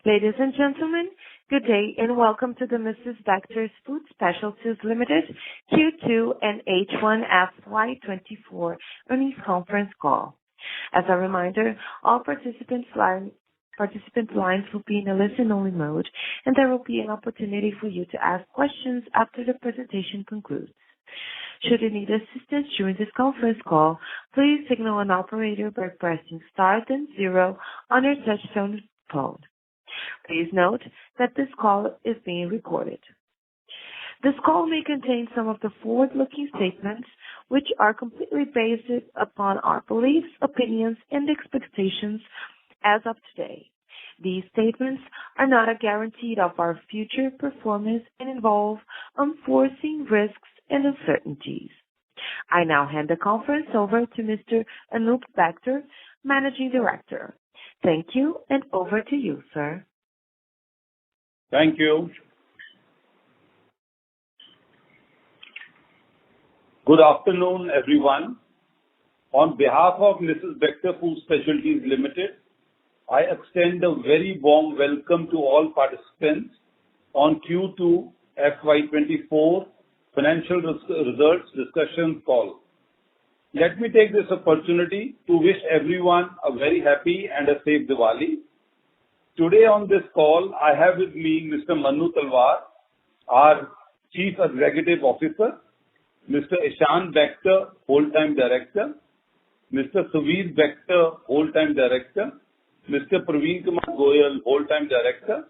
Ladies and gentlemen, good day and welcome to the Mrs. Bectors Food Specialities Ltd Q2 and H1 FY'24 earnings conference call. As a reminder, all participant lines will be in a listen-only mode, and there will be an opportunity for you to ask questions after the presentation concludes. Should you need assistance during this conference call, please signal an operator by pressing star then 0 on your touchtone phone. Please note that this call is being recorded. This call may contain some of the forward-looking statements which are completely based upon our beliefs, opinions, and expectations as of today. These statements are not a guarantee of our future performance and involve unforeseen risks and uncertainties. I now hand the conference over to Mr. Anup Bector, Managing Director. Thank you, and over to you, sir. Thank you. Good afternoon, everyone. On behalf of Mrs. Bectors Food Specialities Ltd, I extend a very warm welcome to all participants on Q2 FY'24 financial results discussion call. Let me take this opportunity to wish everyone a very happy and a safe Diwali. Today on this call, I have with me Mr. Manu Talwar, our Chief Executive Officer, Mr. Ishan Bector, Whole-Time Director, Mr. Suvir Bector, Whole-Time Director, Mr. Praveen Kumar Goyal, Whole-Time Director.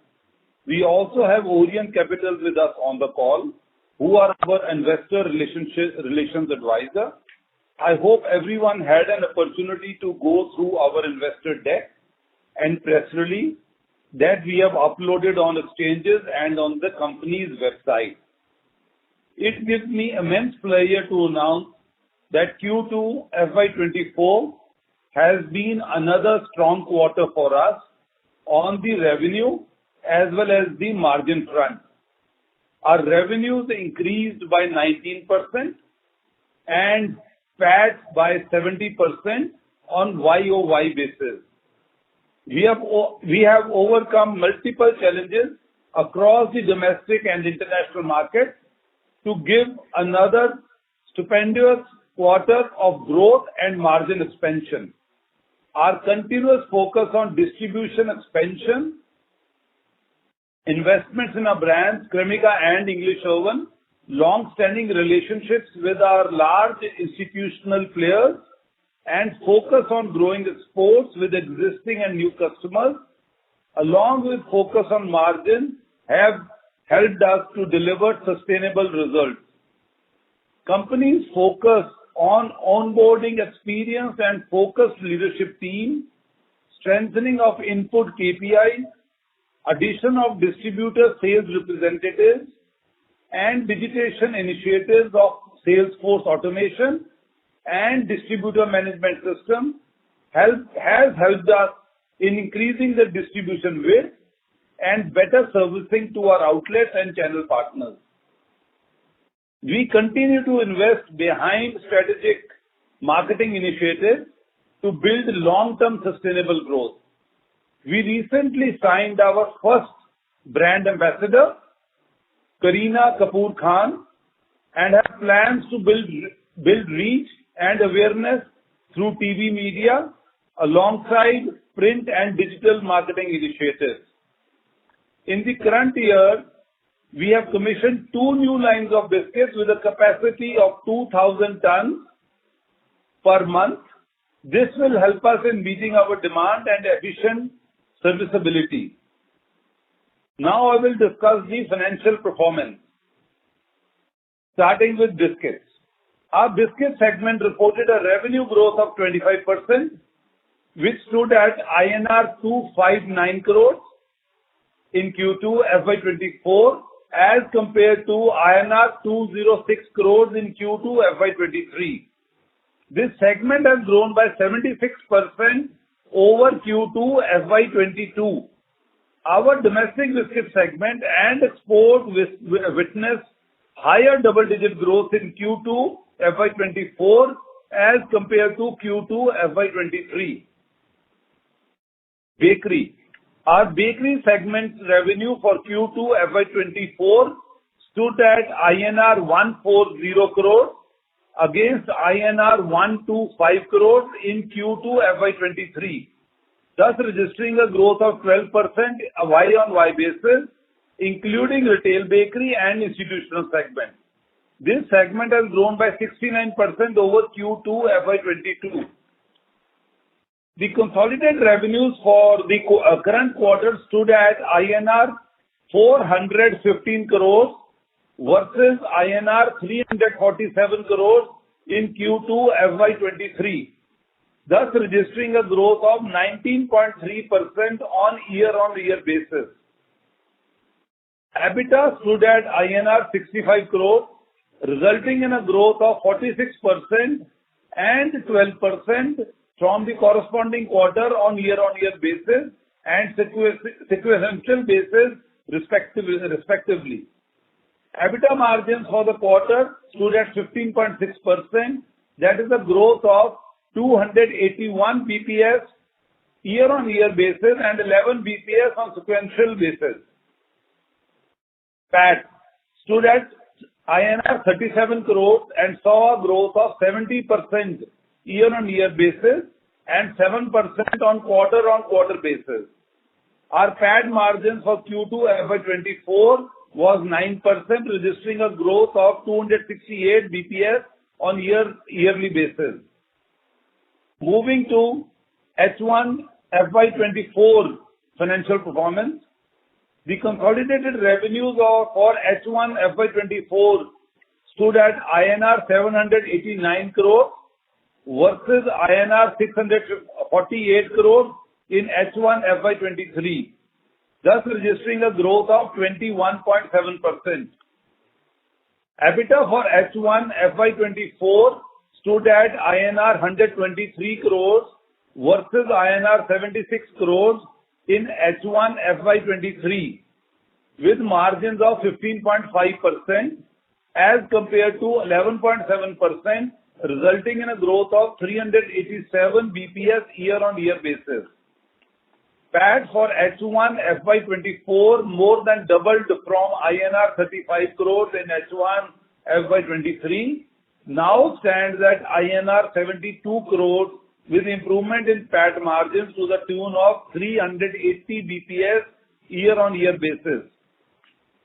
We also have Orient Capital with us on the call, who are our Investor Relations Advisor. I hope everyone had an opportunity to go through our investor deck and press release that we have uploaded on exchanges and on the company's website. It gives me immense pleasure to announce that Q2 FY'24 has been another strong quarter for us on the revenue as well as the margin front. Our revenues increased by 19% and PAT by 70% on YOY basis. We have overcome multiple challenges across the domestic and international markets to give another stupendous quarter of growth and margin expansion. Our continuous focus on distribution expansion, investments in our brands, Cremica and English Oven, long-standing relationships with our large institutional players, and focus on growing exports with existing and new customers, along with focus on margin, have helped us to deliver sustainable results. Company's focus on onboarding experienced and focused leadership team, strengthening of input KPIs, addition of distributor sales representatives, and digitization initiatives of Salesforce automation and distributor management system has helped us in increasing the distribution width and better servicing to our outlets and channel partners. We continue to invest behind strategic marketing initiatives to build long-term sustainable growth. We recently signed our first brand ambassador, Kareena Kapoor Khan, and have plans to build reach and awareness through TV media alongside print and digital marketing initiatives. In the current year, we have commissioned 2 new lines of biscuits with a capacity of 2,000 tons per month. This will help us in meeting our demand and efficient serviceability. Now I will discuss the financial performance. Starting with biscuits. Our biscuit segment reported a revenue growth of 25%, which stood at INR 259 crores in Q2 FY'24 as compared to INR 206 crores in Q2 FY'23. This segment has grown by 76% over Q2 FY'22. Our domestic biscuit segment and export witnessed higher double-digit growth in Q2 FY'24 as compared to Q2 FY'23. Bakery. Our bakery segment revenue for Q2 FY'24 stood at INR 140 crores against INR 125 crores in Q2 FY'23, thus registering a growth of 12% Y-on-Y basis, including retail bakery and institutional segment. This segment has grown by 69% over Q2 FY'22. The consolidated revenues for the current quarter stood at INR 415 crores versus INR 347 crores in Q2 FY'23, thus registering a growth of 19.3% on year-on-year basis. EBITDA stood at INR 65 crores, resulting in a growth of 46% and 12% from the corresponding quarter on year-on-year basis and sequential basis respectively. EBITDA margins for the quarter stood at 15.6%. That is a growth of 281 BPS year-on-year basis and 11 BPS on sequential basis. PAT stood at INR 37 crores and saw a growth of 70% year-on-year basis and 7% on quarter-on-quarter basis. Our PAT margins for Q2 FY'24 was 9%, registering a growth of 268 BPS on yearly basis. Moving to H1 FY'24 financial performance, the consolidated revenues for H1 FY'24 stood at INR 789 crores versus INR 648 crores in H1 FY'23, thus registering a growth of 21.7%. EBITDA for H1 FY'24 stood at INR 123 crores versus INR 76 crores in H1 FY'23, with margins of 15.5% as compared to 11.7%, resulting in a growth of 387 BPS year-on-year basis. PAT for H1 FY'24 more than doubled from INR 35 crores in H1 FY'23, now stands at INR 72 crores with improvement in PAT margins to the tune of 380 BPS year-on-year basis.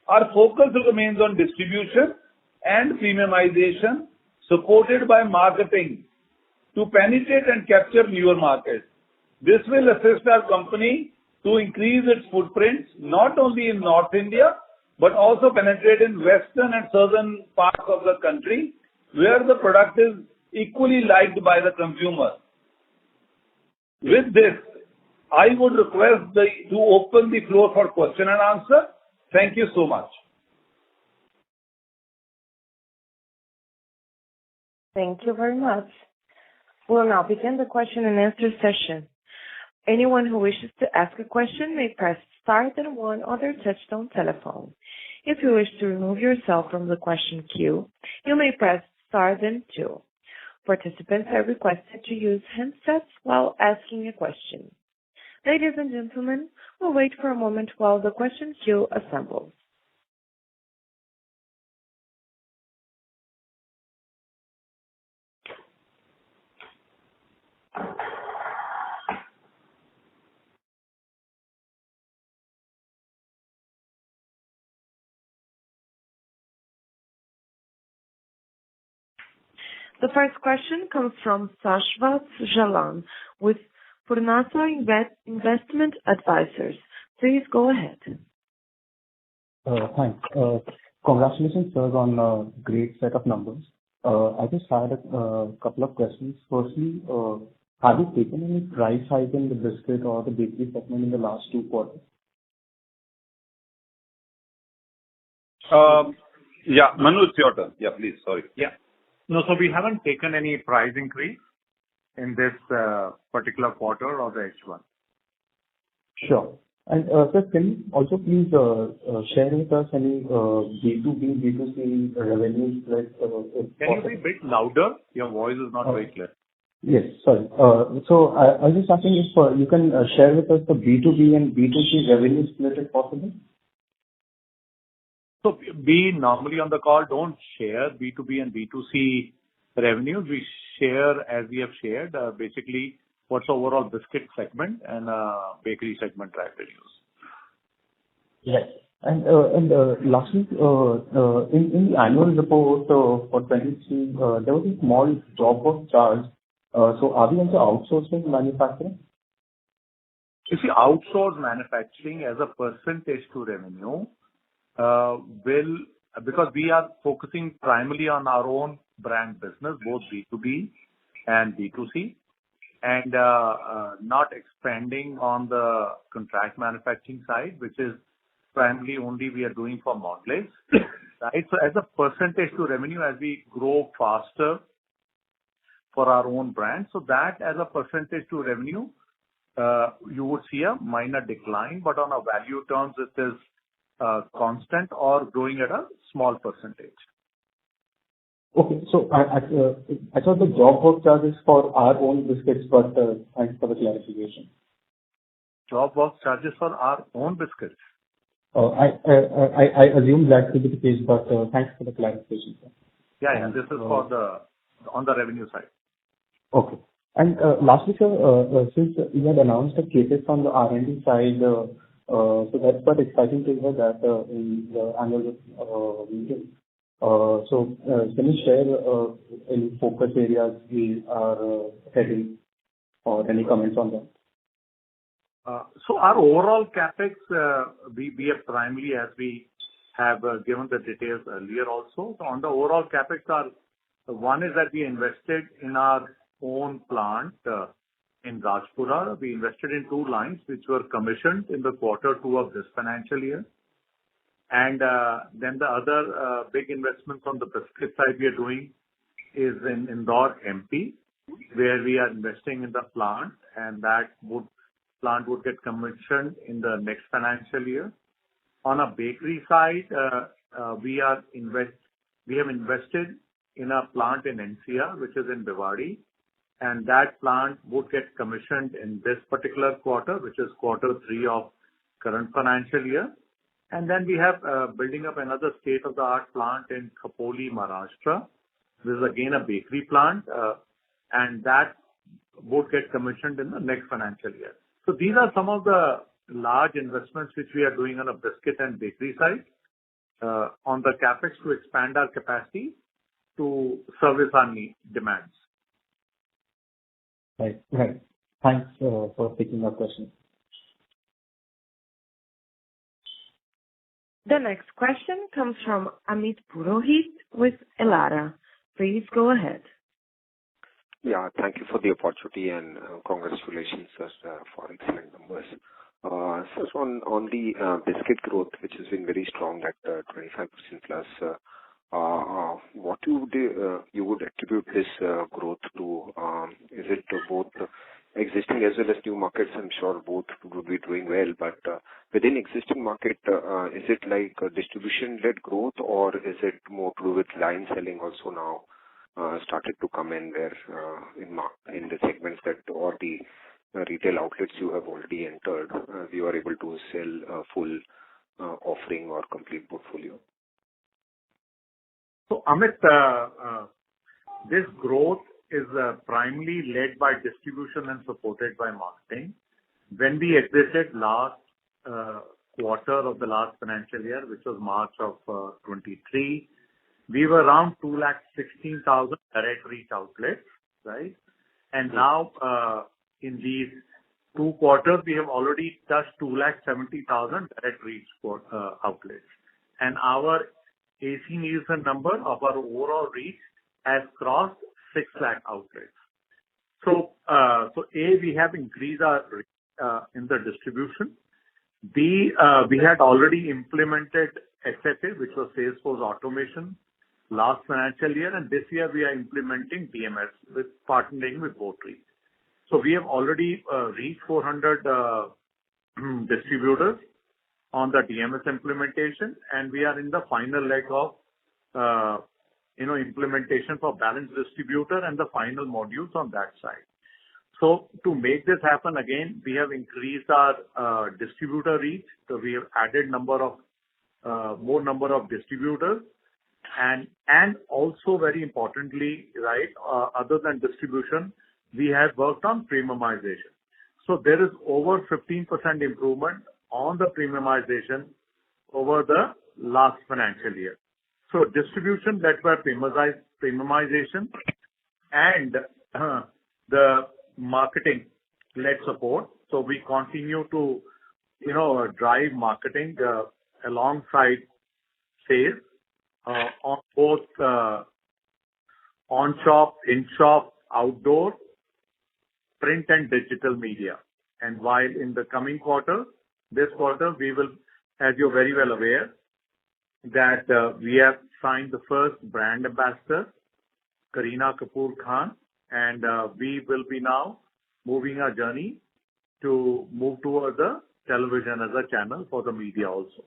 Our focus remains on distribution and premiumization, supported by marketing to penetrate and capture newer markets. This will assist our company to increase its footprint not only in North India, but also penetrate in western and southern parts of the country, where the product is equally liked by the consumer. With this, I would request to open the floor for question and answer. Thank you so much. Thank you very much. We'll now begin the question and answer session. Anyone who wishes to ask a question may press star then one on their touchtone telephone. If you wish to remove yourself from the question queue, you may press star then two. Participants are requested to use handsets while asking a question. Ladies and gentlemen, we'll wait for a moment while the question queue assembles. The first question comes from Shashwat Jalan with Purnartha Investment Advisors. Please go ahead. Thanks. Congratulations, sir, on a great set of numbers. I just had a couple of questions. Firstly, have you taken any price hike in the biscuit or the bakery segment in the last 2 quarters? Yeah, Manu, it's your turn. Yeah, please. Sorry. Yeah. No, so we haven't taken any price increase in this particular quarter or the H1. Sure. And sir, can you also please share with us any B2B, B2C revenues? Can you be a bit louder? Your voice is not very clear. Yes, sorry. So I was just asking if you can share with us the B2B and B2C revenue split if possible? So we normally on the call don't share B2B and B2C revenues. We share as we have shared, basically what's the overall biscuit segment and bakery segment revenues. Yes. And lastly, in the annual report for 23, there was a small job work charge. So are we into outsourcing manufacturing? You see, outsourced manufacturing as a percentage to revenue will, because we are focusing primarily on our own brand business, both B2B and B2C, and not expanding on the contract manufacturing side, which is primarily only we are doing for Mondelez, right? So as a percentage to revenue, as we grow faster for our own brand, so that as a percentage to revenue, you would see a minor decline, but on a value terms, it is constant or growing at a small percentage. Okay. So I thought the job work charge is for our own biscuits, but thanks for the clarification. Job work charges for our own biscuits. I assume that to be the case, but thanks for the clarification, sir. Yeah. This is for on the revenue side. Okay. And lastly, sir, since you had announced a CapEx on the R&D side, so that's quite exciting to hear that in the annual meeting. So can you share any focus areas we are heading or any comments on that? So our overall CapEx, we have primarily, as we have given the details earlier also. So on the overall CapEx, one is that we invested in our own plant in Rajpura. We invested in 2 lines which were commissioned in the Q2 of this financial year. And then the other big investments on the biscuit side we are doing is in Indore, MP, where we are investing in the plant, and that plant would get commissioned in the next financial year. On a bakery side, we have invested in a plant in NCR, which is in Bhiwadi, and that plant would get commissioned in this particular quarter, which is Q3 of current financial year. And then we have building up another state-of-the-art plant in Khopoli, Maharashtra. This is again a bakery plant, and that would get commissioned in the next financial year. So these are some of the large investments which we are doing on a biscuit and bakery side on the CapEx to expand our capacity to service our demands. Right. Thanks for taking our question. The next question comes from Amit Purohit with Elara. Please go ahead. Yeah, thank you for the opportunity and congratulations, sir, for excellent numbers. First on the biscuit growth, which has been very strong at 25% plus, what you would attribute this growth to? Is it both existing as well as new markets? I'm sure both would be doing well, but within existing market, is it like a distribution-led growth, or is it more to do with line selling also now started to come in there in the segments that or the retail outlets you have already entered, you are able to sell a full offering or complete portfolio? So Amit, this growth is primarily led by distribution and supported by marketing. When we exited last quarter of the last financial year, which was March of 23, we were around 216,000 direct reach outlets, right? And now in these 2 quarters, we have already touched 270,000 direct reach outlets. And our AC Nielsen number of our overall reach has crossed 6 lakh outlets. So, we have increased our in the distribution. B, we had already implemented SFA, which was Salesforce automation, last financial year, and this year we are implementing DMS with partnering with Botry. So we have already reached 400 distributors on the DMS implementation, and we are in the final leg of implementation for balance distributor and the final modules on that side. So to make this happen, again, we have increased our distributor reach. So we have added more number of distributors, and also very importantly, right, other than distribution, we have worked on premiumization. So there is over 15% improvement on the premiumization over the last financial year. So distribution led by premiumization and the marketing-led support. So we continue to, drive marketing alongside sales on both on-shop, in-shop, outdoor, print and digital media. And while in the coming quarter, this quarter, we will, as you're very well aware, that we have signed the first brand ambassador, Kareena Kapoor Khan, and we will be now moving our journey to move towards the television as a channel for the media also.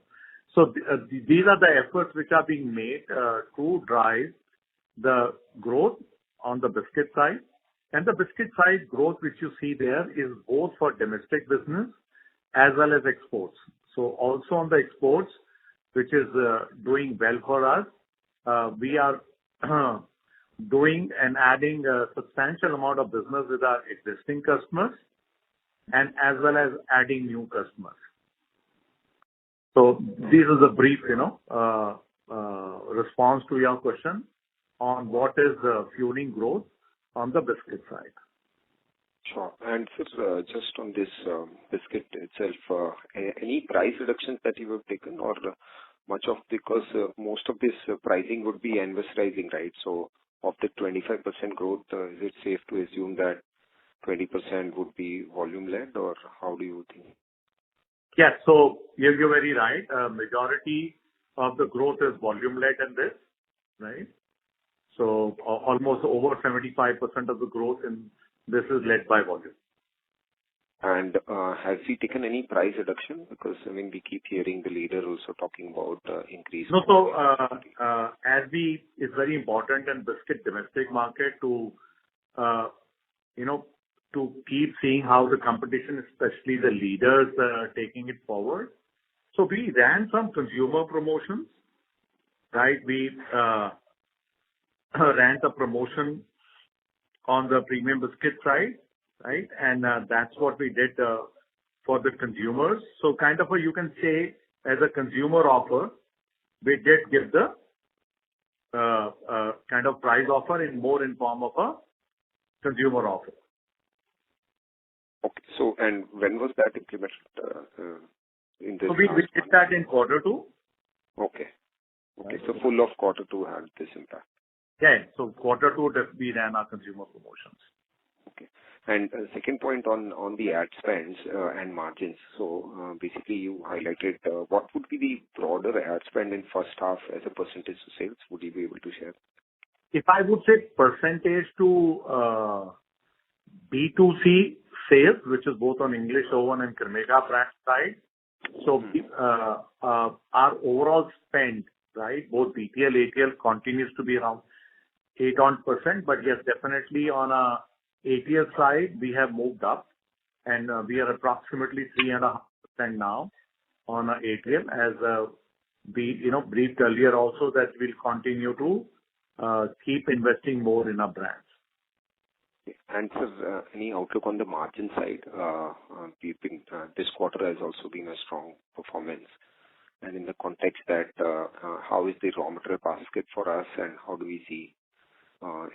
So these are the efforts which are being made to drive the growth on the biscuit side. And the biscuit side growth which you see there is both for domestic business as well as exports. So also on the exports, which is doing well for us, we are doing and adding a substantial amount of business with our existing customers and as well as adding new customers. So this is a brief, response to your question on what is fueling growth on the biscuit side. Sure. And sir, just on this biscuit itself, any price reductions that you have taken, or much of, because most of this pricing would be anniversarizing, right? So of the 25% growth, is it safe to assume that 20% would be volume led, or how do you think? Yes. So you're very right. Majority of the growth is volume led in this, right? So almost over 75% of the growth in this is led by volume. And has he taken any price reduction? Because we keep hearing the leader also talking about increase. No, so it's very important in biscuit domestic market to to keep seeing how the competition, especially the leaders, taking it forward. So we ran some consumer promotions, right? We ran the promotion on the premium biscuit side, right? And that's what we did for the consumers. So kind of you can say as a consumer offer, we did give the kind of price offer in form of a consumer offer. Okay. So, and when was that implemented in this? So we did that in Q2. Okay. Okay. So full of Q2 had this impact. Yeah. So Q2 we ran our consumer promotions. Okay. And second point on the ad spends and margins. So basically you highlighted what would be the broader ad spend in first half as a percentage of sales? Would you be able to share? If I would say percentage to B2C sales, which is both on English Oven and Cremica brand side. So our overall spend, right, both BTL, ATL continues to be around 8%, but yes, definitely on a ATL side, we have moved up and we are approximately 3.5% now on a ATL, as we briefed earlier also that we'll continue to keep investing more in our brands. And sir, any outlook on the margin side? This quarter has also been a strong performance. And in the context that how is the raw material basket for us, and how do we see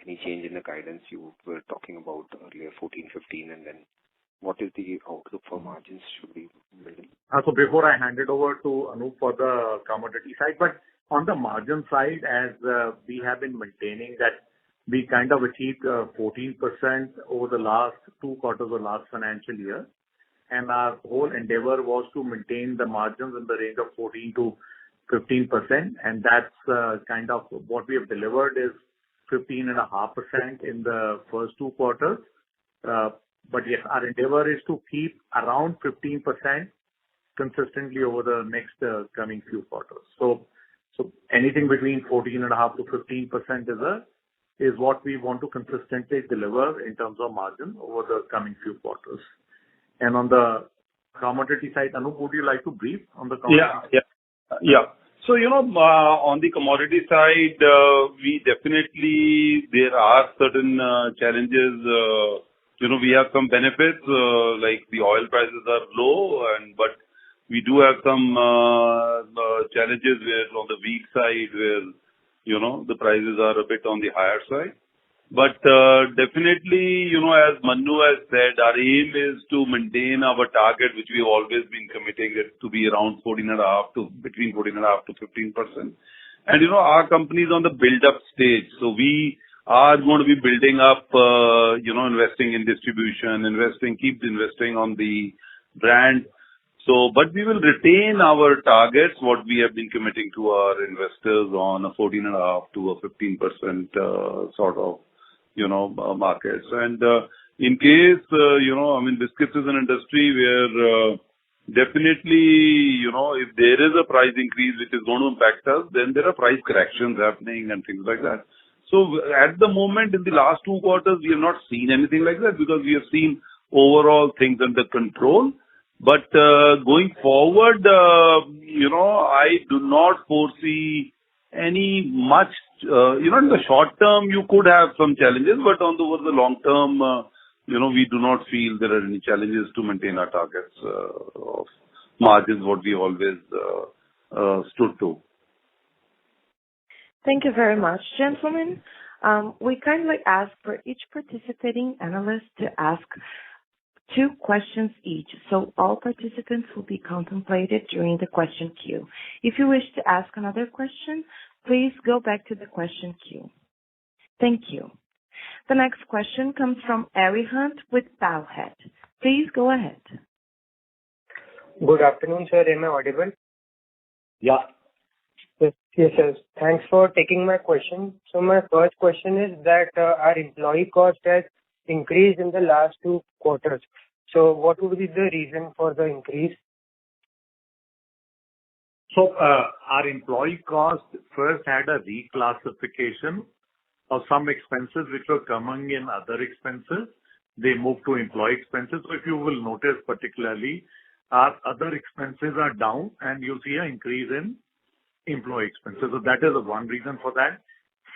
any change in the guidance you were talking about earlier, 14, 15, and then what is the outlook for margins should be building? So before I hand it over to Anup for the commodity side, but on the margin side, as we have been maintaining that we kind of achieved 14% over the last 2 quarters of last financial year. And our whole endeavor was to maintain the margins in the range of 14 to 15%. And that's kind of what we have delivered is 15.5% in the first 2 quarters. But yes, our endeavor is to keep around 15% consistently over the next coming few quarters. So So anything between 14.5% to 15% is what we want to consistently deliver in terms of margin over the coming few quarters. And on the commodity side, Anup, would you like to brief on the commodity? Yeah. So, on the commodity side, there are certain challenges. We have some benefits, like the oil prices are low, but we do have some challenges where on the wheat side where, the prices are a bit on the higher side. But definitely, as Manu has said, our aim is to maintain our target, which we've always been committing it to be around between 14.5% to 15%. And, our company is on the build-up stage. So we are going to be building up, investing in distribution, keep investing on the brand. So, but we will retain our targets, what we have been committing to our investors on a 14.5% to a 15% sort of, markets. And in case, biscuits is an industry where definitely, if there is a price increase which is going to impact us, then there are price corrections happening and things like that. So at the moment, in the last 2 quarters, we have not seen anything like that because we have seen overall things under control. But going forward, I do not foresee any much, in the short term, you could have some challenges, but over the long term, we do not feel there are any challenges to maintain our targets of margins, what we always stood to. Thank you very much, gentlemen. We kindly ask for each participating analyst to ask 2 questions each, so all participants will be contemplated during the question queue. If you wish to ask another question, please go back to the question queue. Thank you. The next question comes from Ari Hunt with Bowhead. Please go ahead. Good afternoon, sir. Am I audible? Yeah. Yes, sir. Thanks for taking my question. So my first question is that our employee cost has increased in the last 2 quarters. So what would be the reason for the increase? So our employee cost first had a reclassification of some expenses which were coming in other expenses. They moved to employee expenses. So if you will notice particularly, our other expenses are down and you'll see an increase in employee expenses. So that is the one reason for that.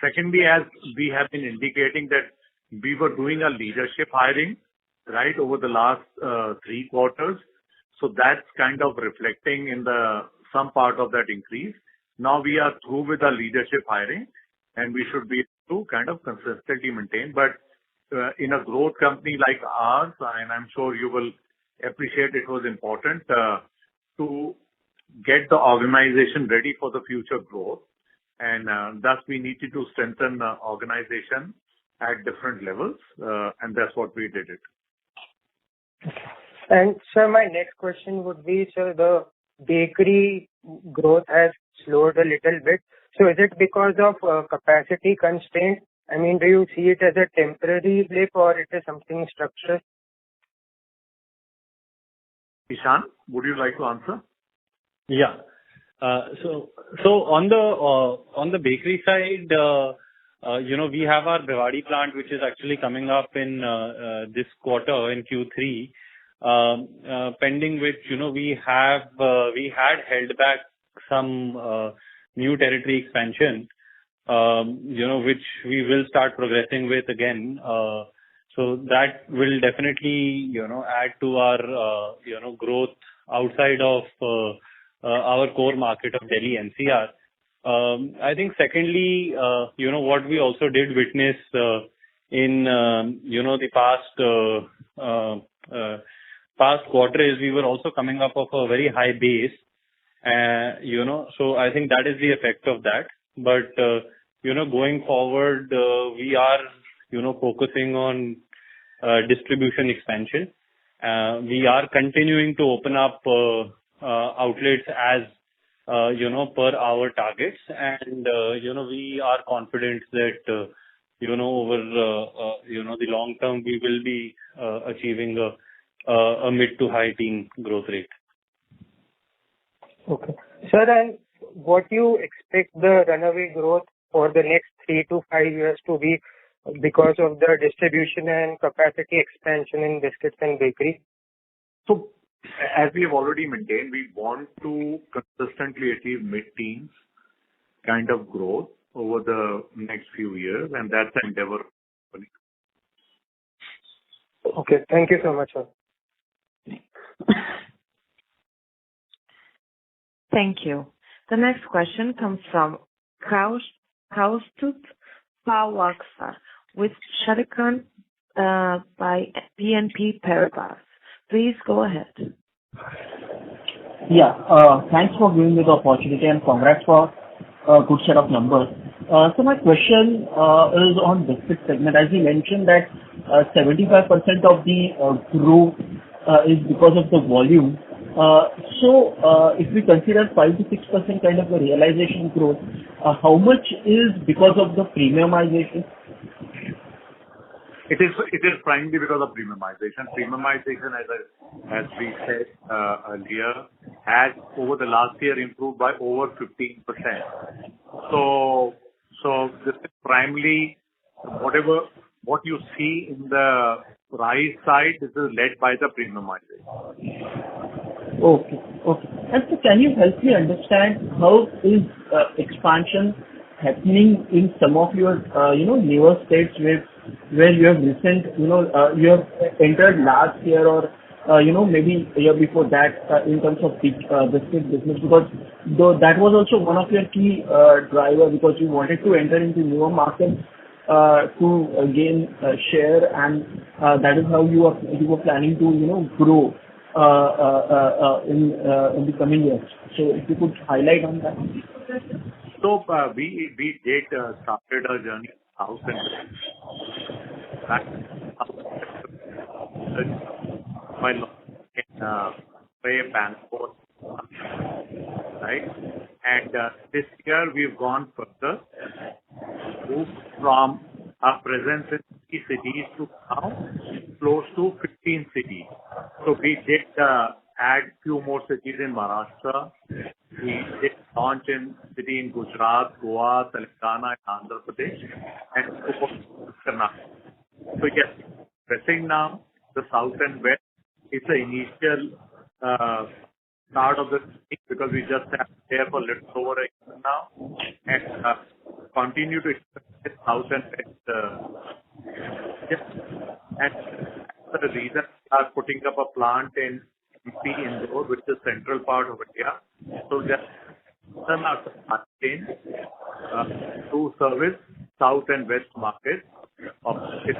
Secondly, as we have been indicating that we were doing a leadership hiring, right, over the last 3 quarters. So that's kind of reflecting in some part of that increase. Now we are through with our leadership hiring and we should be able to kind of consistently maintain. But in a growth company like ours, and I'm sure you will appreciate it was important to get the organization ready for the future growth. And thus we needed to strengthen the organization at different levels. And that's what we did it. And sir, my next question would be, sir, the bakery growth has slowed a little bit. So is it because of capacity constraint? I mean, do you see it as a temporary blip or it is something structural? Ishan, would you like to answer? Yeah. So on the bakery side, we have our Bhiwadi plant, which is actually coming up in this quarter in Q3, pending which, we had held back some new territory expansion, which we will start progressing with again. So that will definitely, add to our, growth outside of our core market of Delhi NCR. I think secondly, what we also did witness in, the past quarter is we were also coming up of a very high base. So I think that is the effect of that. But, going forward, we are, focusing on distribution expansion. We are continuing to open up outlets as, per our targets. And, we are confident that, over, the long term, we will be achieving a mid to high teen growth rate. Okay. Sir, and what you expect the runaway growth for the next 3 to 5 years to be because of the distribution and capacity expansion in biscuits and bakery? So, as we have already maintained, we want to consistently achieve mid-teens kind of growth over the next few years, and that's the endeavor. Okay. Thank you so much, sir. Thank you. The next question comes from Kaustubh Pawaskar with Sharekhan by BNP Paribas. Please go ahead. Yeah. Thanks for giving me the opportunity and congrats for a good set of numbers. So my question is on biscuit segment. As you mentioned that 75% of the growth is because of the volume. So if we consider 5 to 6% kind of the realization growth, how much is because of the premiumization? It is primarily because of premiumization. Premiumization, as we said earlier, has over the last year improved by over 15%. So this is primarily what you see in the price side. This is led by the premiumization. Okay. And so can you help me understand how is expansion happening in some of your newer states where you have you have entered last year or maybe a year before that in terms of biscuit business, because though that was also one of your key driver, because you wanted to enter into newer markets to gain share, and that is how you were planning to grow in the coming years. So if you could highlight on that. So we did started our journey south and by Bangalore, right? And this year we've gone further, moved from our presence in 3 cities to now close to 15 cities. So we did add few more cities in Maharashtra. We did launch in city in Gujarat, Goa, Telangana, and Andhra Pradesh, and Karnataka. So yes, pressing now the south and west is the initial start of the thing, because we just have there for little over a year now, and continue to expand south and west. Yes, and the reason we are putting up a plant in MP Indore, which is central part of India, so just to service south and west markets of its.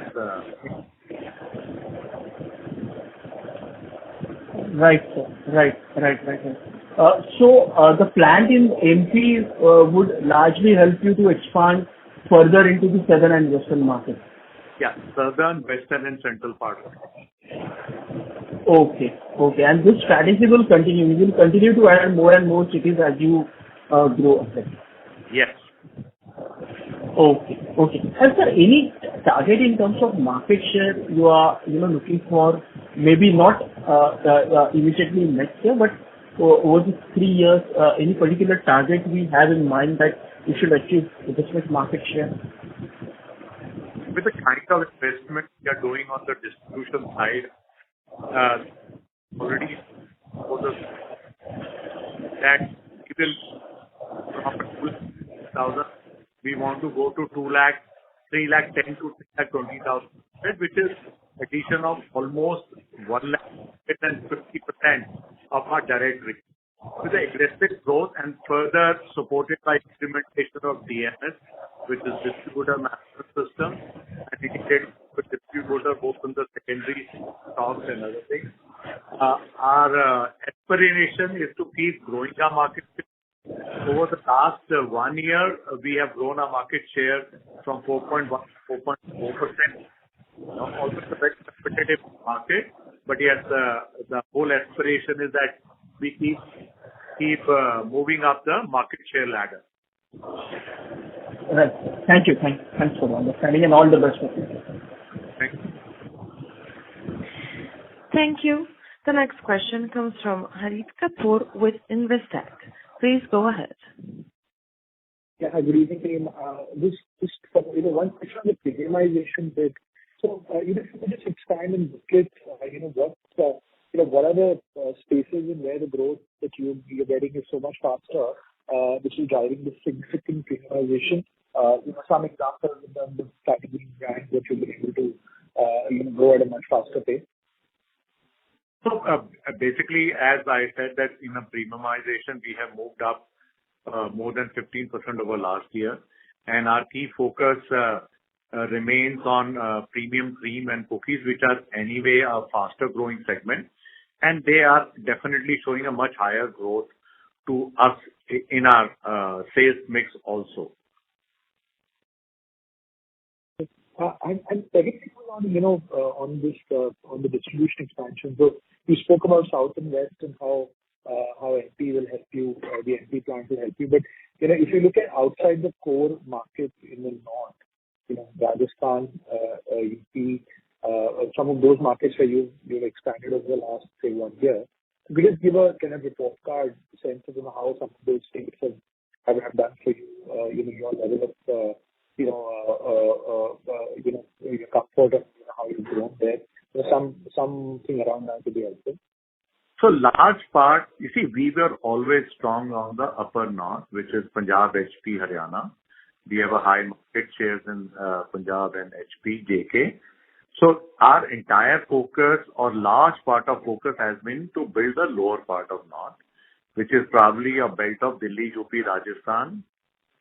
Right, sir. Right. So the plant in MP would largely help you to expand further into the southern and western markets. Yeah, southern, western, and central part of it. Okay. And this strategy will continue. You will continue to add more and more cities as you grow ahead. Yes. Okay. And sir, any target in terms of market share you are looking for? Maybe not immediately next year, but over the 3 years, any particular target we have in mind that we should achieve this much market share? With the kind of investment we are doing on the distribution side, already that we will from 2,000, we want to go to 2 lakh, 3 lakh 10 to 3 lakh 20,000, which is addition of almost 1 lakh and 50% of our direct reach. With the aggressive growth and further supported by implementation of DMS, which is distributor management system, and integrated with distributor both in the secondary stocks and other things. Our aspiration is to keep growing our market share. Over the last 1 year, we have grown our market share from 4.1 to 4.4%. Almost a very competitive market, but yes, the whole aspiration is that we keep moving up the market share ladder. Right. Thank you. Thanks for the understanding, and all the best for you. Thank you. Thank you. The next question comes from Harit Kapoor with Investec. Please go ahead. Yeah, good evening, team. Just for, one question on the premiumization bit. So, if you could just expand and look at, what are the spaces and where the growth that you're getting is so much faster, which is driving the significant premiumization. Some examples in terms of category brands that you've been able to, grow at a much faster pace. So, basically, as I said that in a premiumization, we have moved up more than 15% over last year, and our key focus remains on premium cream and cookies, which are anyway a faster growing segment, and they are definitely showing a much higher growth to us in our sales mix also. And second on, on this, on the distribution expansion. So you spoke about South and West and how MP will help you, the MP plant will help you. But, if you look at outside the core markets in the north, Rajasthan, UP, some of those markets where you've expanded over the last, say, 1 year, could you just give a kind of report card sense of, how some of those states have done for you, your level of, your comfort of how you've grown there. Something around that would be helpful. So large part, you see, we were always strong on the upper north, which is Punjab, HP, Haryana. We have a high market shares in Punjab and HP, JK. So our entire focus or large part of focus has been to build the lower part of north, which is probably a belt of Delhi, UP, Rajasthan,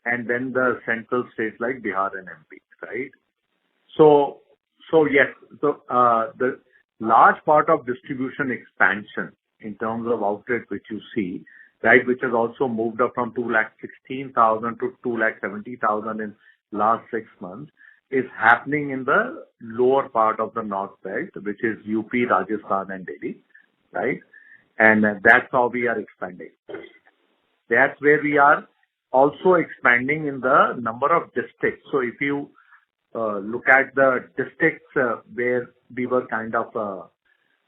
and then the central states like Bihar and MP, right? So yes, the large part of distribution expansion in terms of outlets which you see, right, which has also moved up from 216,000 to 270,000 in last 6 months, is happening in the lower part of the north belt, which is UP, Rajasthan and Delhi, right? And that's how we are expanding. That's where we are also expanding in the number of districts. So if you look at the districts where we were kind of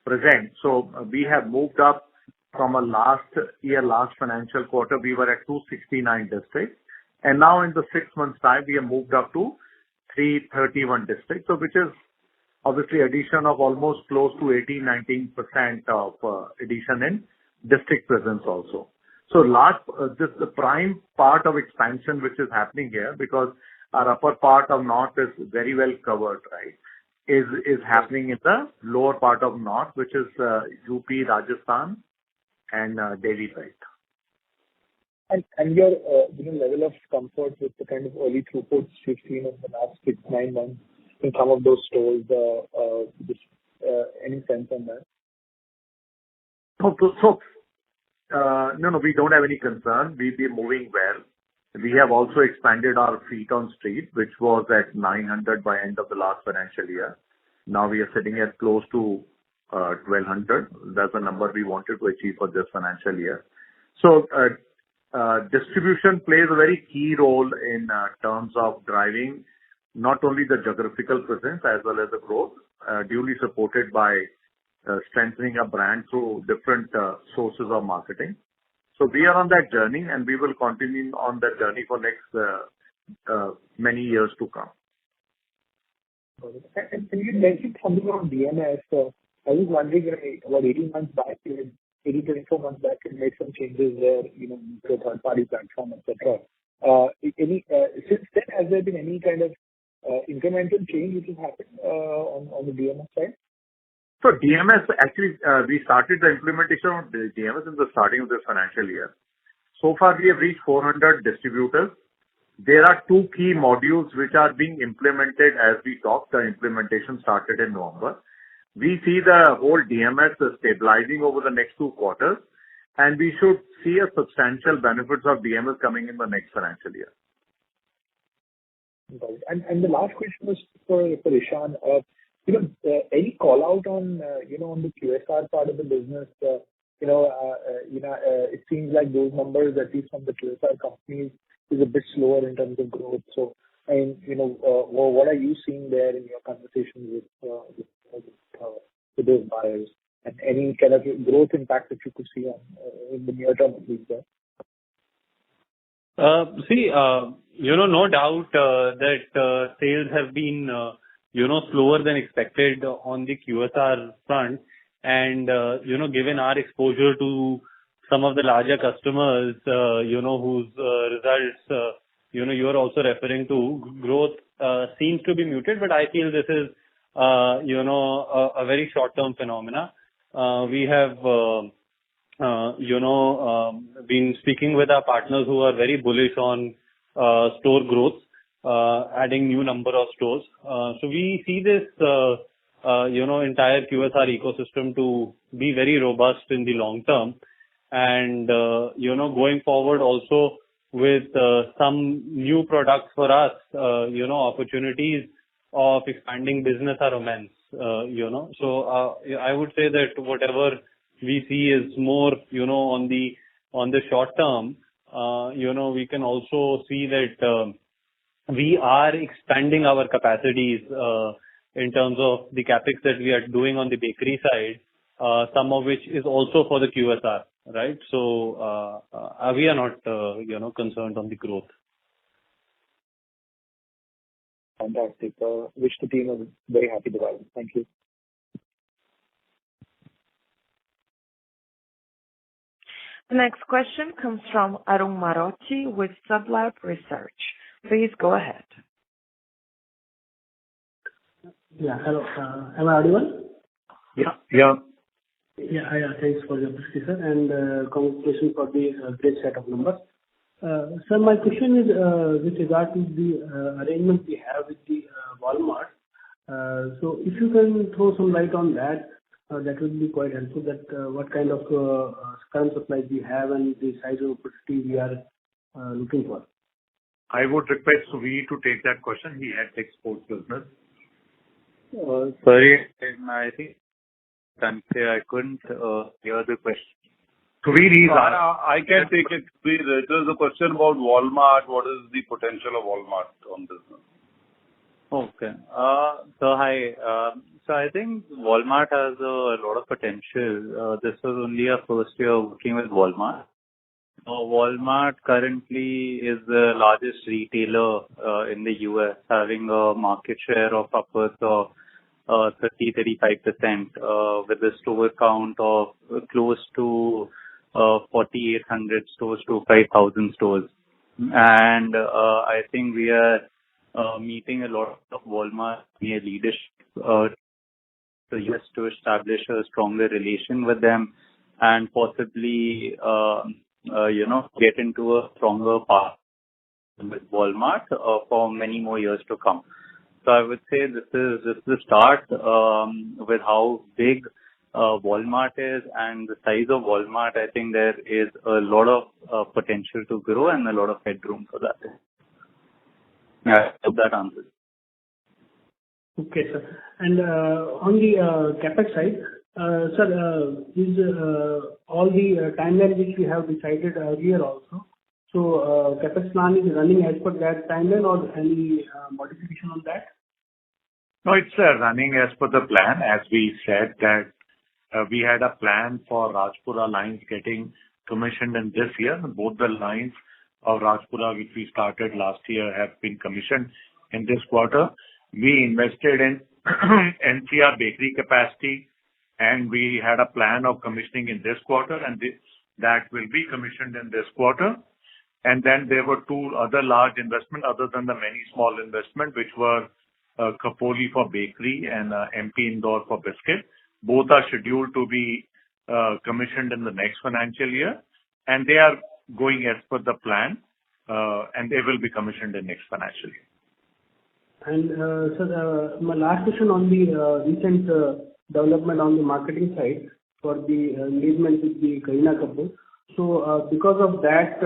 present, so we have moved up from last financial quarter, we were at 269 districts. And now in the 6 months time, we have moved up to 331 districts. So which is obviously addition of almost close to 18-19% of addition in district presence also. So this the prime part of expansion which is happening here, because our upper part of north is very well covered, right, is happening in the lower part of north, which is UP, Rajasthan and Delhi belt. And your level of comfort with the kind of early throughputs you've seen in the last 6-9 months in some of those stores, any sense on that? No, we don't have any concern. We've been moving well. We have also expanded our feet on street, which was at 900 by end of the last financial year. Now we are sitting at close to 1,200. That's the number we wanted to achieve for this financial year. So distribution plays a very key role in terms of driving not only the geographical presence as well as the growth, duly supported by strengthening a brand through different sources of marketing. So we are on that journey, and we will continue on that journey for next many years to come. And you mentioned something on DMS. I was wondering, about 18 months back, 24 months back, you made some changes there, to a third-party platform, etc. Since then, has there been any kind of incremental change which has happened on the DMS side? So DMS, actually, we started the implementation of the DMS in the starting of this financial year. So far, we have reached 400 distributors. There are 2 key modules which are being implemented as we talk. The implementation started in November. We see the whole DMS stabilizing over the next 2 quarters, and we should see a substantial benefits of DMS coming in the next financial year. And the last question was for Ishan. Any call out on, on the QSR part of the business? It seems like those numbers, at least from the QSR companies, is a bit slower in terms of growth. So, what are you seeing there in your conversations with those buyers? And any kind of growth impact that you could see on in the near term, at least there? No doubt that sales have been, slower than expected on the QSR front. And, given our exposure to some of the larger customers, whose results, you are also referring to, growth seems to be muted, but I feel this is, a very short-term phenomena. We have been speaking with our partners who are very bullish on store growth, adding new number of stores. So we see this, entire QSR ecosystem to be very robust in the long term. And, going forward also with some new products for us, opportunities of expanding business are immense, So I would say that whatever we see is more, on the short term. We can also see that we are expanding our capacities in terms of the capex that we are doing on the bakery side, some of which is also for the QSR, right? So we are not, concerned on the growth. Fantastic. Wish the team a very happy Diwali. Thank you. The next question comes from Arun Marotti with Sublab Research. Please go ahead. Yeah, hello. Am I audible? Yeah. Yeah, thanks for the opportunity, sir, and congratulations for the great set of numbers. Sir, my question is with regard to the arrangement we have with the Walmart. So if you can throw some light on that, that would be quite helpful, that what kind of current supplies we have and the size of opportunity we are looking for. I would request Suvir to take that question. He had export business. Sorry, I think I couldn't hear the question. Suvir, I can take it. It was a question about Walmart. What is the potential of Walmart on business? Okay. So hi. So I think Walmart has a lot of potential. This was only our first year working with Walmart. Walmart currently is the largest retailer in the US, having a market share of upwards of 30-35%, with a store count of close to 4,800 stores to 5,000 stores. And I think we are meeting a lot of Walmart near leadership to establish a stronger relation with them and possibly, get into a stronger path with Walmart for many more years to come. So I would say this is just the start with how big Walmart is and the size of Walmart. I think there is a lot of potential to grow and a lot of headroom for that. Yeah, I hope that answers. Okay, sir. And on the capex side, sir, is all the timeline which we have decided earlier also. So capex plan is running as per that timeline or any modification on that? No, it's running as per the plan. As we said that we had a plan for Rajpura lines getting commissioned in this year. Both the lines of Rajpura, which we started last year, have been commissioned in this quarter. We invested in NCR bakery capacity, and we had a plan of commissioning in this quarter, and that will be commissioned in this quarter. And then there were two other large investments, other than the many small investments, which were Khopoli for bakery and MP Indore for biscuit. Both are scheduled to be commissioned in the next financial year, and they are going as per the plan, and they will be commissioned in next financial year. And sir, my last question on the recent development on the marketing side for the engagement with the Kareena Kapoor. So because of that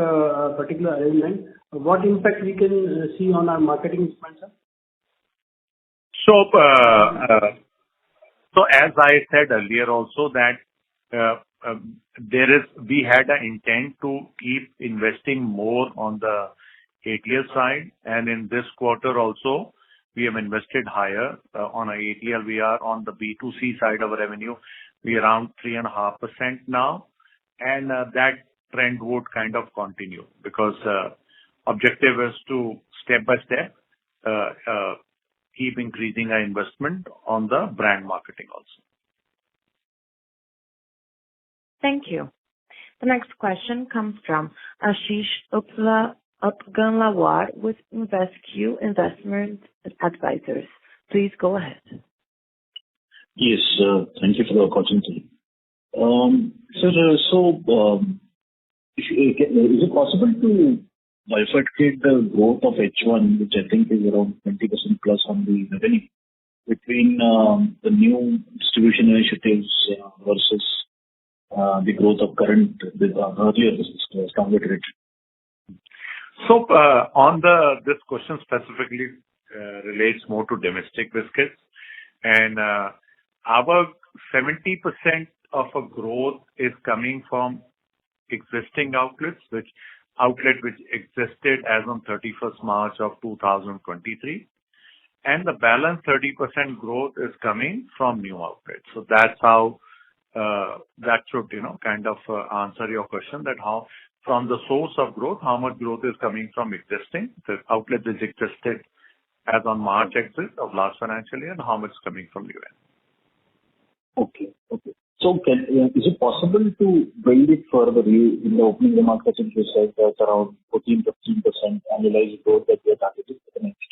particular arrangement, what impact we can see on our marketing expense? So as I said earlier also that we had an intent to keep investing more on the ATL side, and in this quarter also we have invested higher on our ATL. We are on the B2C side of revenue. We are around 3.5% now, and that trend would kind of continue because objective is to step by step keep increasing our investment on the brand marketing also. Thank you. The next question comes from Ashish Upganlawar with InvestQ Investment Advisors. Please go ahead. Yes, thank you for the opportunity. Sir, is it possible to bifurcate the growth of H1, which I think is around 20% plus on the revenue, between the new distribution initiatives versus the growth of current earlier business targeted? So on this question specifically relates more to domestic biscuits, and our 70% of a growth is coming from existing outlets, which existed as on 31st March of 2023, and the balance 30% growth is coming from new outlets. So that's how that should kind of answer your question, that how from the source of growth, how much growth is coming from existing the outlets which existed as on March exit of last financial year, and how much is coming from new. Okay. So is it possible to build it further? In the opening remarks, I think you said that around 14-15% annualized growth that we are targeting for the next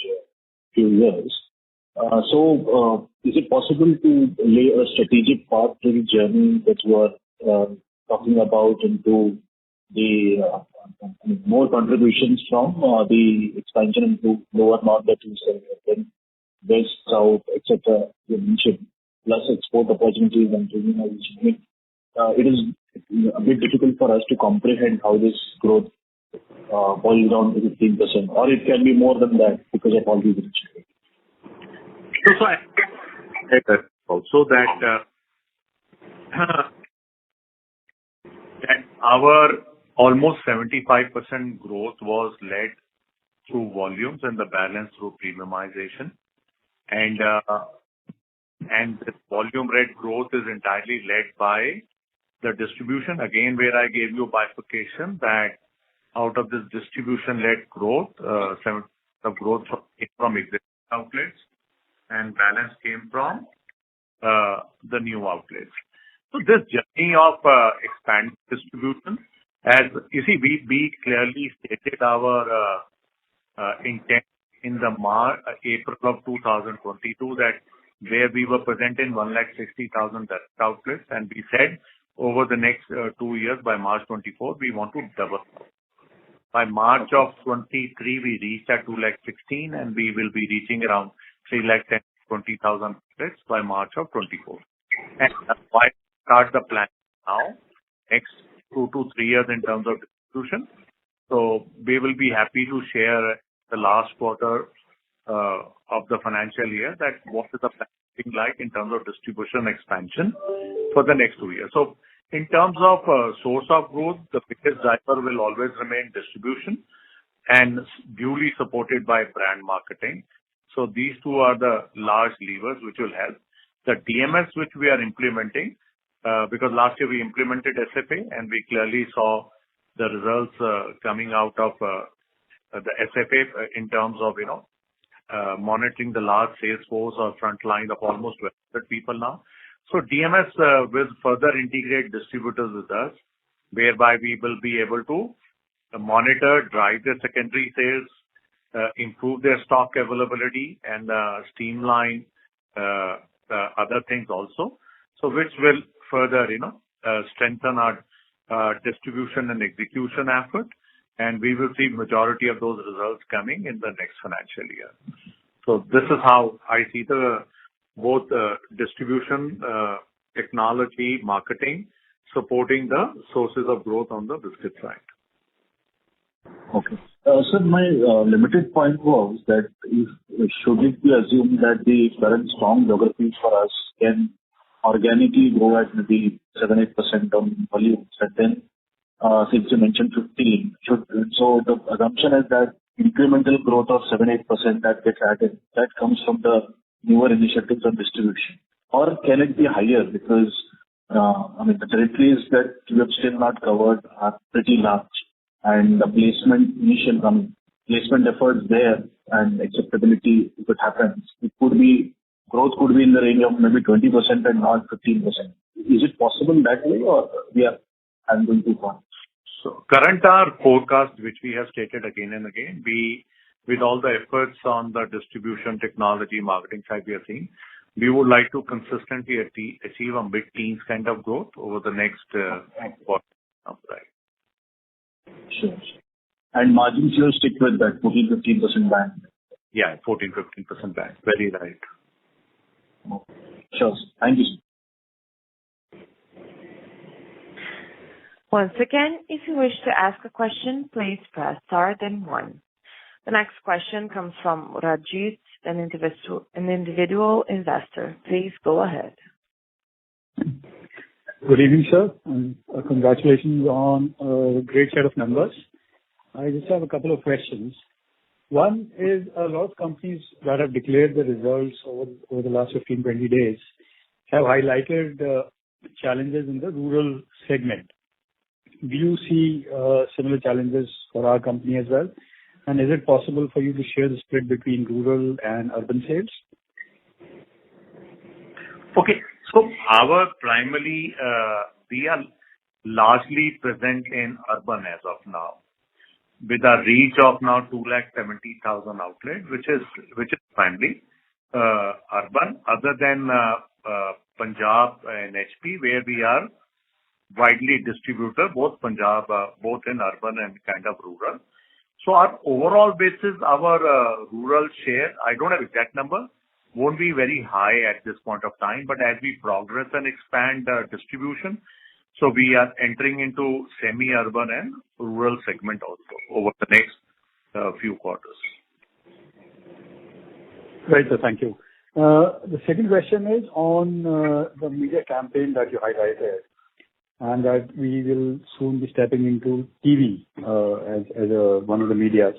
few years. So is it possible to lay a strategic path to the journey that you are talking about into the more contributions from the expansion into lower north that you said, then west, south, etc. you mentioned, plus export opportunities and regionalization? It is a bit difficult for us to comprehend how this growth boils down to 15%, or it can be more than that because of all these initiatives. So I think also that our almost 75% growth was led through volumes and the balance through premiumization, and this volume-led growth is entirely led by the distribution. Again, where I gave you bifurcation that out of this distribution-led growth, the growth came from existing outlets and balance came from the new outlets. So this journey of expanding distribution, as you see, we clearly stated our intent in the April of 2022 that where we were present in 160,000 outlets, and we said over the next 2 years, by March 24, we want to double. By March of 23, we reached at 216, and we will be reaching around 320,000 outlets by March of 24. And that's why start the plan now, next 2 to 3 years in terms of distribution. So we will be happy to share the last quarter of the financial year that what is the planning like in terms of distribution expansion for the next 2 years. So in terms of source of growth, the biggest driver will always remain distribution and duly supported by brand marketing. So these two are the large levers which will help. The DMS which we are implementing, because last year we implemented SFA and we clearly saw the results coming out of the SFA in terms of monitoring the large sales force or front line of almost 100 people now. So DMS will further integrate distributors with us, whereby we will be able to monitor, drive their secondary sales, improve their stock availability, and streamline other things also. So which will further, strengthen our distribution and execution effort, and we will see majority of those results coming in the next financial year. So this is how I see both distribution, technology, marketing, supporting the sources of growth on the biscuit side. Okay. Sir, my limited point was that should it be assumed that the current strong geographies for us can organically grow at maybe 7-8% on volume, and then since you mentioned 15, so the assumption is that incremental growth of 7-8% that gets added, that comes from the newer initiatives on distribution, or can it be higher because the territories that you have still not covered are pretty large, and the placement initial placement efforts there and acceptability, if it happens, growth could be in the range of maybe 20% and not 15%. Is it possible that way, or we are going too far? So current our forecast, which we have stated again and again, with all the efforts on the distribution, technology, marketing side we are seeing, we would like to consistently achieve a mid-teens kind of growth over the next quarter. Sure. And margins, you'll stick with that 14-15% band? Yeah, 14-15% band. Very right. Sure. Thank you. Once again, if you wish to ask a question, please press star then one. The next question comes from Rajit, an individual investor. Please go ahead. Good evening, sir, and congratulations on a great set of numbers. I just have a couple of questions. One is, a lot of companies that have declared the results over the last 15-20 days have highlighted challenges in the rural segment. Do you see similar challenges for our company as well? And is it possible for you to share the split between rural and urban sales? Okay. So our primarily, we are largely present in urban as of now, with a reach of now 270,000 outlets, which is primarily urban, other than Punjab and HP, where we are widely distributed, both Punjab, both in urban and kind of rural. So our overall basis, our rural share, I don't have exact number, won't be very high at this point of time, but as we progress and expand distribution, so we are entering into semi-urban and rural segment also over the next few quarters. Right, sir. Thank you. The second question is on the media campaign that you highlighted, and that we will soon be stepping into TV as one of the medias.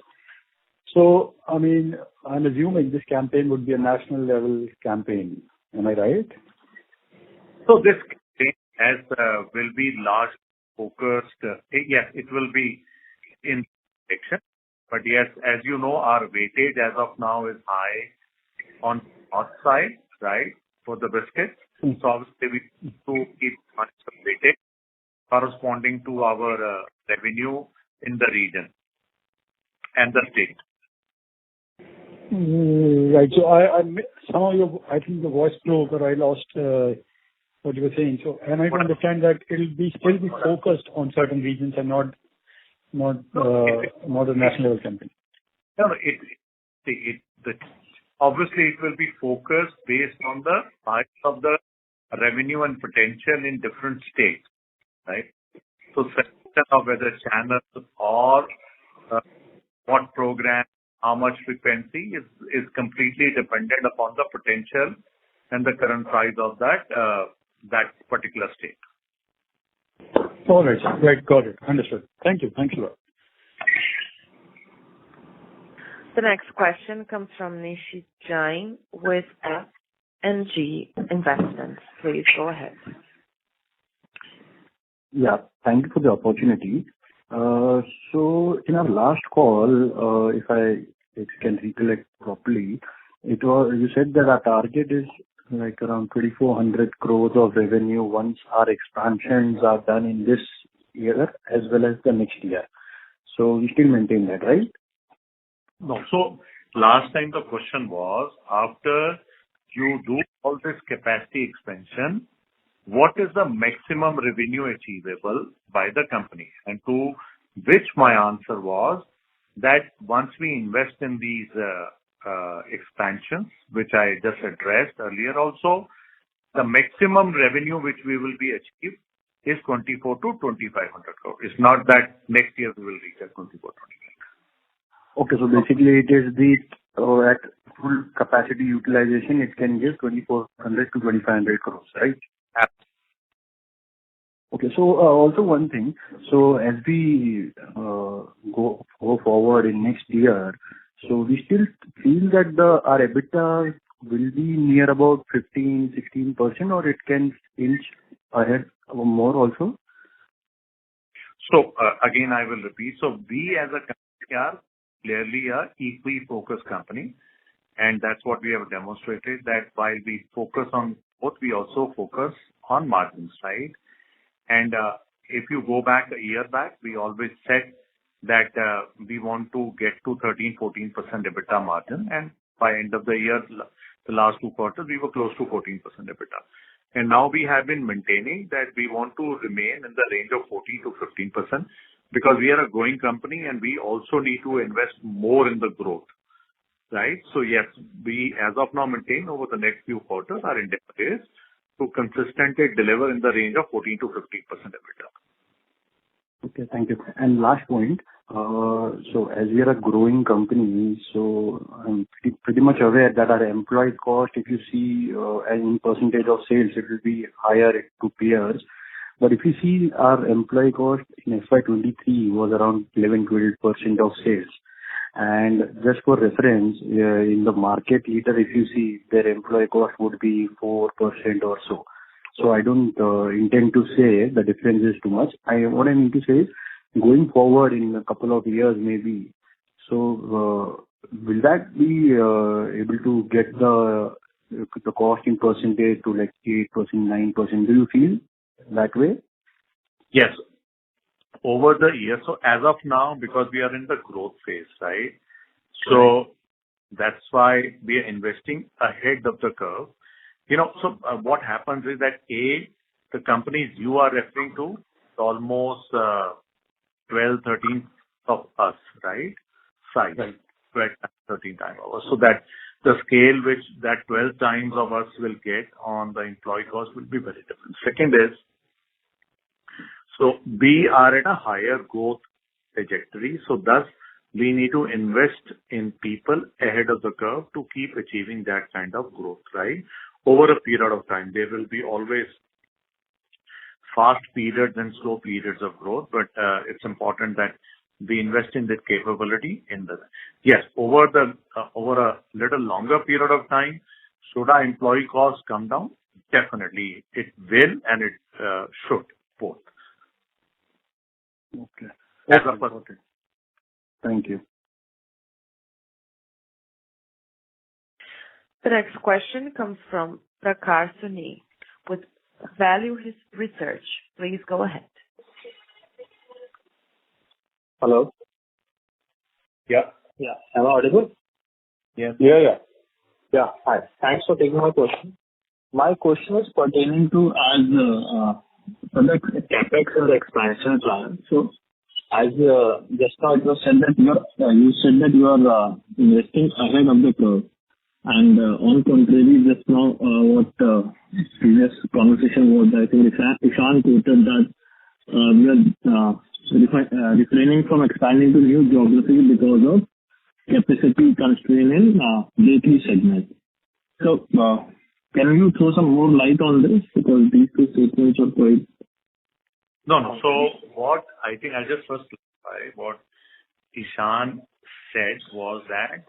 So, I mean, I'm assuming this campaign would be a national level campaign. Am I right? So this campaign will be large focused. Yes, it will be in section. But yes, as you know, our weightage as of now is high on north side, right, for the biscuits. So obviously we need to keep much weightage corresponding to our revenue in the region and the state. Right. So I think the voice broke, or I lost what you were saying. So am I to understand that it'll still be focused on certain regions and not a national level campaign? No, obviously it will be focused based on the size of the revenue and potential in different states, right? So selection of whether channels or what program, how much frequency is completely dependent upon the potential and the current size of that particular state. All right. Right. Got it. Understood. Thank you. Thanks a lot. The next question comes from Nishit Jain with FNG Investments. Please go ahead. Yeah. Thank you for the opportunity. So in our last call, if I can recollect properly, you said that our target is like around 2,400 crores of revenue once our expansions are done in this year as well as the next year. So we still maintain that, right? No. So last time the question was, after you do all this capacity expansion, what is the maximum revenue achievable by the company? And to which my answer was that once we invest in these expansions, which I just addressed earlier also, the maximum revenue which we will be achieved is 24 to 2,500 crores. It's not that next year we will reach at 24, 25. Okay, so basically it is at full capacity utilization, it can give 2,400 to 2,500 crores, right? Okay, so also one thing, so as we go forward in next year, so we still feel that our EBITDA will be near about 15-16%, or it can inch ahead more also? So again, I will repeat. So we as a company are clearly a equi-focused company, and that's what we have demonstrated, that while we focus on both, we also focus on margins, right? And if you go back a year back, we always said that we want to get to 13-14% EBITDA margin, and by end of the year, the last 2 quarters, we were close to 14% EBITDA. And now we have been maintaining that we want to remain in the range of 14 to 15%, because we are a growing company and we also need to invest more in the growth, right? So yes, we as of now maintain over the next few quarters, our endeavor is to consistently deliver in the range of 14 to 15% EBITDA. Okay, thank you. And last point, so as we are a growing company, so I'm pretty much aware that our employee cost, if you see as in percentage of sales, it will be higher to peers. But if you see our employee cost in FY'23 was around 11-12% of sales. And just for reference, in the market leader, if you see, their employee cost would be 4% or so. So I don't intend to say the difference is too much. What I mean to say is, going forward in a couple of years maybe, so will that be able to get the cost in percentage to like 8%, 9%? Do you feel that way? Yes. Over the years, so as of now, because we are in the growth phase, right? So that's why we are investing ahead of the curve. You know, so what happens is that the companies you are referring to, almost 12, 13 of us, right? Size, right. 12, 13 times over. So that the scale which that 12 times of us will get on the employee cost will be very different. Second is, so we are at a higher growth trajectory. So thus, we need to invest in people ahead of the curve to keep achieving that kind of growth, right? Over a period of time, there will be always fast periods and slow periods of growth, but it's important that we invest in that capability in the... Yes, over a little longer period of time, should our employee costs come down? Definitely, it will and it should, both. Okay. As a person. Thank you. The next question comes from Prakar Suni with Value Research. Please go ahead. Hello? Yeah. Yeah. Am I audible? Yes. Yeah. Yeah. Hi. Thanks for taking my question. My question is pertaining to for the CapEx and the expansion plan. So, as just now it was said that you are investing ahead of the curve. And on contrary, just now what previous conversation was, I think Ishan quoted that we are refraining from expanding to new geographies because of capacity constraint in bakery segment. So, can you throw some more light on this? Because these two statements are quite... No. So what I think I'll just first clarify what Ishan said was that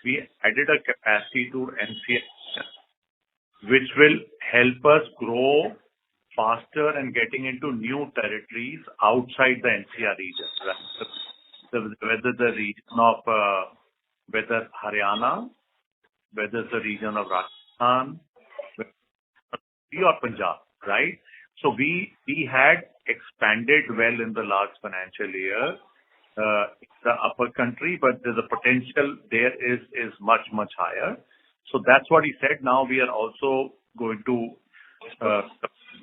we added a capacity to NCR, which will help us grow faster and getting into new territories outside the NCR region. Right? Whether the region of whether Haryana, whether the region of Rajasthan, or Punjab, right? So we had expanded well in the last financial year, the upper country, but the potential there is much, much higher. So that's what he said. Now we are also going to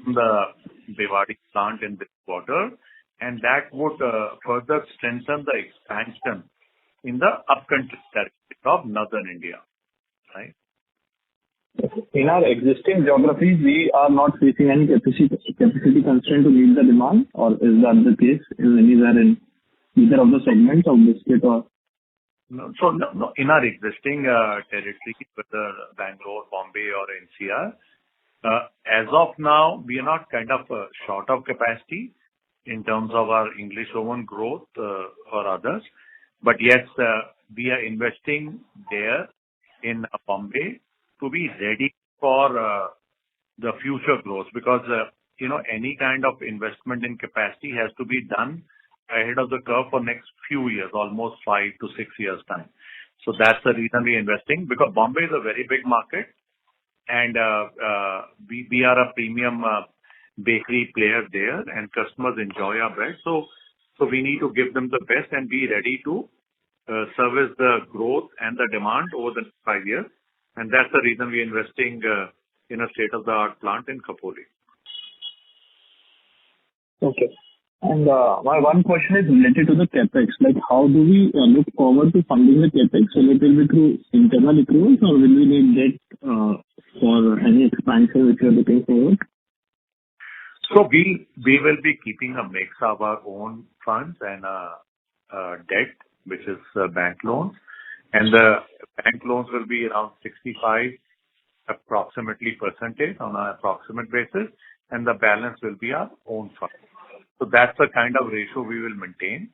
the Bhiwadi plant in this quarter, and that would further strengthen the expansion in the upcountry territory of northern India, right? In our existing geographies, we are not facing any capacity constraint to meet the demand, or is that the case in either of the segments of biscuit or? No. So no. In our existing territory, whether Bangalore, Bombay, or NCR, as of now, we are not kind of short of capacity in terms of our English Oven growth or others. But yes, we are investing there in Bombay to be ready for the future growth, because any kind of investment in capacity has to be done ahead of the curve for next few years, almost 5 to 6 years time. So that's the reason we're investing, because Bombay is a very big market, and we are a premium bakery player there, and customers enjoy our bread. So we need to give them the best and be ready to service the growth and the demand over the next 5 years. And that's the reason we're investing in a state-of-the-art plant in Khopoli. Okay. And my one question is related to the CapEx. Like, how do we look forward to funding the CapEx? Will it be through internal accruals, or will we need debt for any expansion which we are looking forward? So we will be keeping a mix of our own funds and debt, which is bank loans. And the bank loans will be around 65 approximately percentage on an approximate basis, and the balance will be our own funds. So that's the kind of ratio we will maintain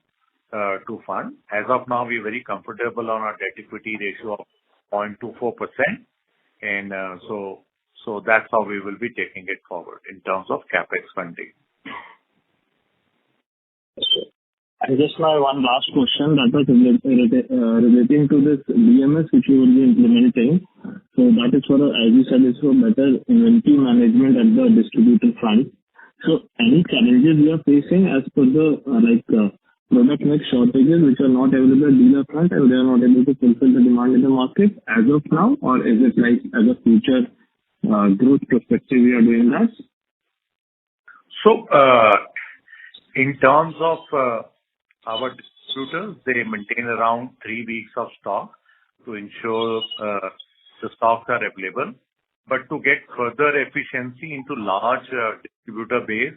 to fund. As of now, we're very comfortable on our debt equity ratio of 0.24%. And so that's how we will be taking it forward in terms of CapEx funding. Okay. And just my one last question that was relating to this DMS which you will be implementing. So that is for, as you said, is for better inventory management at the distributor front. So any challenges you are facing as per the product mix shortages which are not available at dealer front, and they are not able to fulfill the demand in the market as of now, or is it like as a future growth perspective we are doing that? So in terms of our distributors, they maintain around 3 weeks of stock to ensure the stocks are available. But to get further efficiency into large distributor base,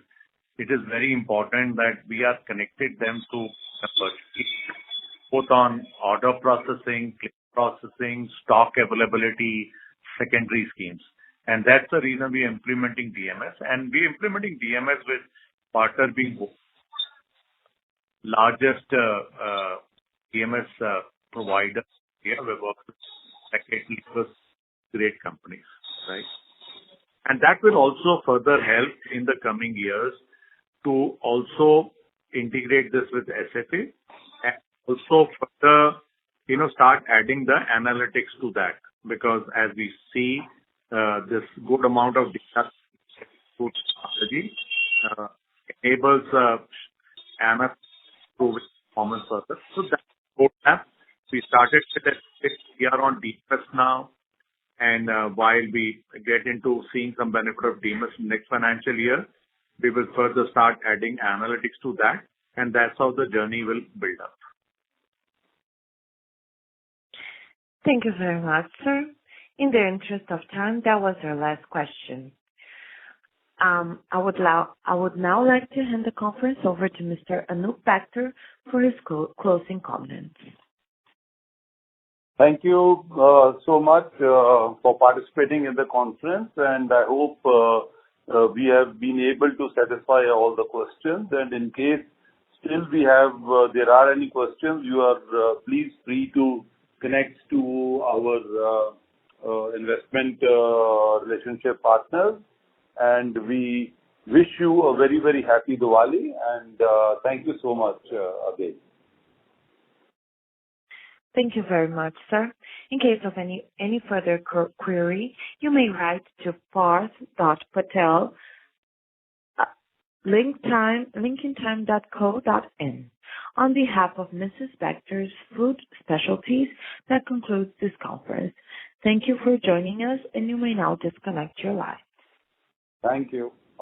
it is very important that we are connected them to both on order processing, click processing, stock availability, secondary schemes. And that's the reason we are implementing DMS. And we are implementing DMS with partner being largest DMS provider here. We work with great companies, right? And that will also further help in the coming years to also integrate this with SFA and also further, start adding the analytics to that, because as we see this good amount of data food strategy enables MS to performance further. So that's roadmap. We started with it. We are on DMS now. And while we get into seeing some benefit of DMS next financial year, we will further start adding analytics to that. And that's how the journey will build up. Thank you very much, sir. In the interest of time, that was our last question. I would now like to hand the conference over to Mr. Anup Bector for his closing comments. Thank you so much for participating in the conference, and I hope we have been able to satisfy all the questions. And in case still there are any questions, you are please free to connect to our investment relationship partners. And we wish you a very, very happy Diwali, and thank you so much again. Thank you very much, sir. In case of any further query, you may write to parth.patel linkintime.co.in. On behalf of Mrs. Bectors Food Specialties, that concludes this conference. Thank you for joining us, and you may now disconnect your line. Thank you.